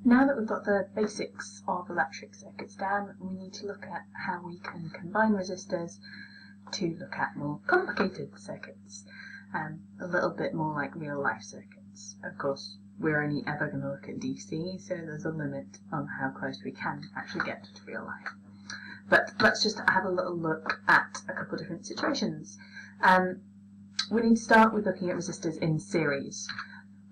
Now that we've got the basics of electric circuits down, we need to look at how we can combine resistors to look at more complicated circuits, a little bit more like real-life circuits. Of course, we're only ever going to look at DC, so there's a limit on how close we can actually get to real life. But let's just have a little look at a couple of different situations. We need to start with looking at resistors in series.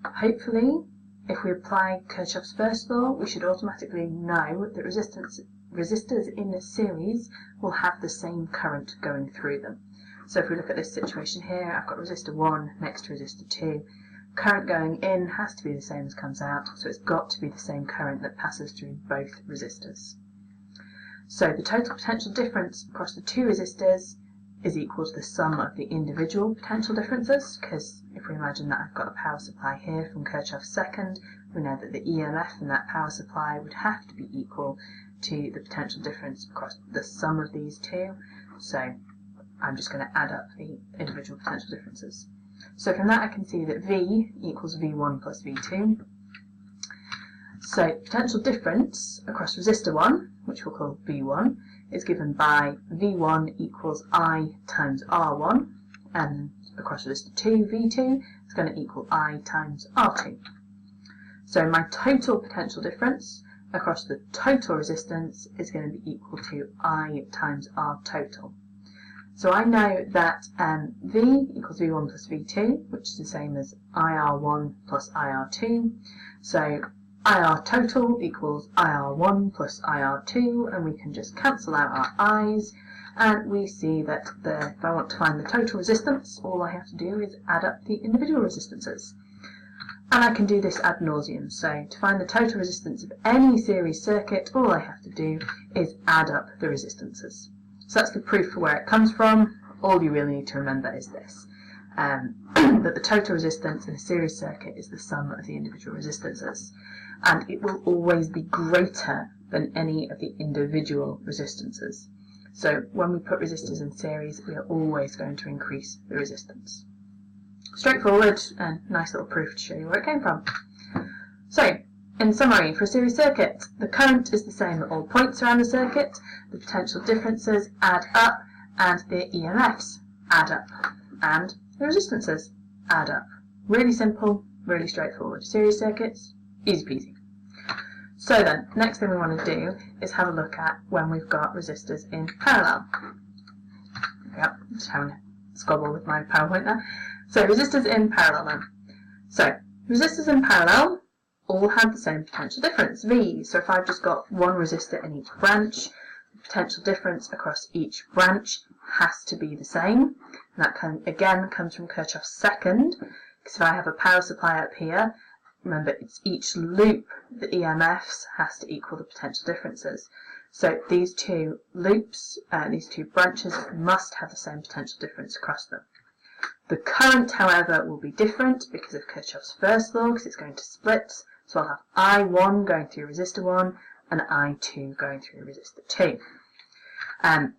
Hopefully, if we apply Kirchhoff's first law, we should automatically know that resistors in a series will have the same current going through them. So if we look at this situation here, I've got resistor 1 next to resistor 2. Current going in has to be the same as comes out, so it's got to be the same current that passes through both resistors. So the total potential difference across the two resistors is equal to the sum of the individual potential differences, because if we imagine that I've got a power supply here from Kirchhoff's second, we know that the EMF in that power supply would have to be equal to the potential difference across the sum of these two. So I'm just going to add up the individual potential differences. So from that I can see that V equals V1 plus V2. So potential difference across resistor 1, which we'll call V1, is given by V1 equals I times R1, and across resistor 2, V2, is going to equal I times R2. So my total potential difference across the total resistance is going to be equal to I times R total. So I know that V equals V1 plus V2, which is the same as IR1 plus IR2. So IR total equals IR1 plus IR2, and we can just cancel out our I's, and we see that if I want to find the total resistance, all I have to do is add up the individual resistances. And I can do this ad nauseum, so to find the total resistance of any series circuit, all I have to do is add up the resistances. So that's the proof for where it comes from. All you really need to remember is this, that the total resistance in a series circuit is the sum of the individual resistances, and it will always be greater than any of the individual resistances. So when we put resistors in series, we are always going to increase the resistance. Straightforward and nice little proof to show you where it came from. So, in summary, for a series circuit, the current is the same at all points around the circuit, the potential differences add up, and the EMFs add up, and the resistances add up. Really simple, really straightforward. Series circuits, easy peasy. So then, next thing we want to do is have a look at when we've got resistors in parallel. Yep, just having a squabble with my PowerPoint there. So resistors in parallel then. So resistors in parallel all have the same potential difference, V. So if I've just got one resistor in each branch, the potential difference across each branch has to be the same. And that again comes from Kirchhoff's second, because if I have a power supply up here, remember it's each loop, the EMFs has to equal the potential differences. So these two loops, these two branches must have the same potential difference across them. The current, however, will be different because of Kirchhoff's first law, because it's going to split. So I'll have I1 going through resistor 1 and I2 going through resistor 2.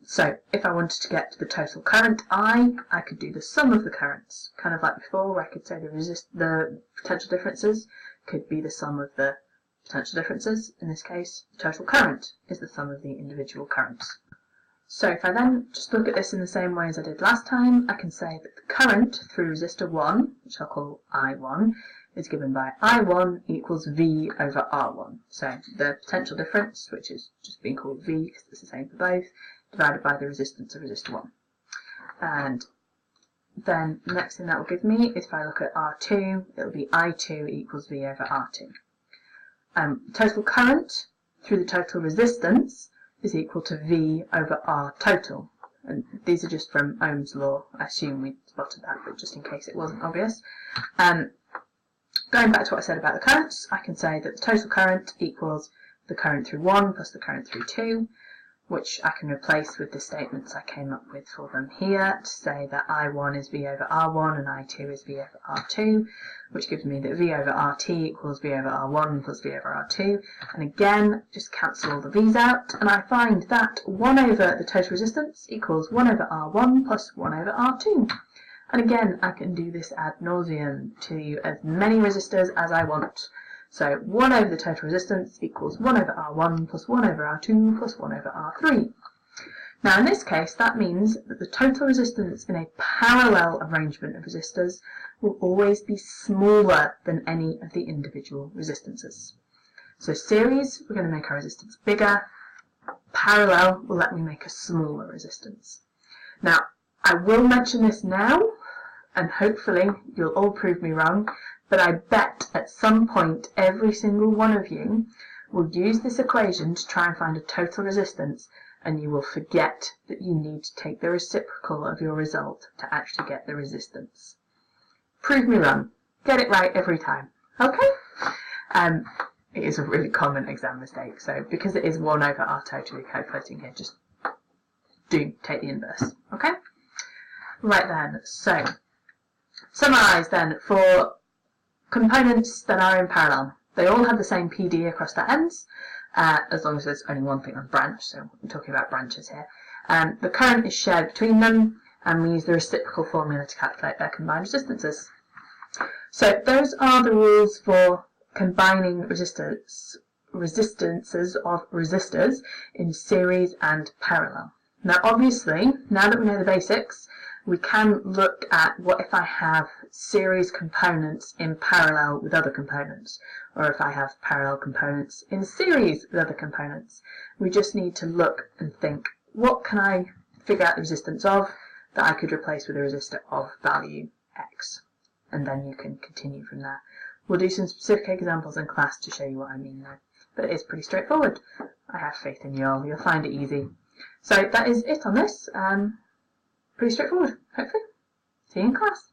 So if I wanted to get to the total current I could do the sum of the currents. Kind of like before, where I could say the potential differences could be the sum of the potential differences. In this case, the total current is the sum of the individual currents. So if I then just look at this in the same way as I did last time, I can say that the current through resistor 1, which I'll call I1, is given by I1 equals V over R1. So the potential difference, which is just being called V because it's the same for both, divided by the resistance of resistor 1. And then the next thing that will give me is if I look at R2, it will be I2 equals V over R2. Total current through the total resistance is equal to V over R total. And these are just from Ohm's law. I assume we spotted that, but just in case it wasn't obvious. Going back to what I said about the currents, I can say that the total current equals the current through 1 plus the current through 2, which I can replace with the statements I came up with for them here to say that I1 is V over R1 and I2 is V over R2, which gives me that V over RT equals V over R1 plus V over R2. And again, just cancel all the V's out, and I find that 1 over the total resistance equals 1 over R1 plus 1 over R2. And again, I can do this ad nauseum to as many resistors as I want. So 1 over the total resistance equals 1 over R1 plus 1 over R2 plus 1 over R3. Now in this case that means that the total resistance in a parallel arrangement of resistors will always be smaller than any of the individual resistances. So series, we're going to make our resistance bigger. Parallel will let me make a smaller resistance. Now I will mention this now, and hopefully you'll all prove me wrong, but I bet at some point every single one of you will use this equation to try and find a total resistance, and you will forget that you need to take the reciprocal of your result to actually get the resistance. Prove me wrong. Get it right every time. Okay? It is a really common exam mistake, so because it is 1 over R totally calculating here, just do take the inverse. Okay? Right then, so summarise then for components that are in parallel. They all have the same PD across their ends, as long as there's only one thing on branch, so I'm talking about branches here. The current is shared between them, and we use the reciprocal formula to calculate their combined resistances. So those are the rules for combining resistances of resistors in series and parallel. Now obviously, now that we know the basics, we can look at what if I have series components in parallel with other components, or if I have parallel components in series with other components. We just need to look and think, what can I figure out the resistance of that I could replace with a resistor of value X? And then you can continue from there. We'll do some specific examples in class to show you what I mean though, but it is pretty straightforward. I have faith in you all, you'll find it easy. So that is it on this. Pretty straightforward, hopefully. See you in class.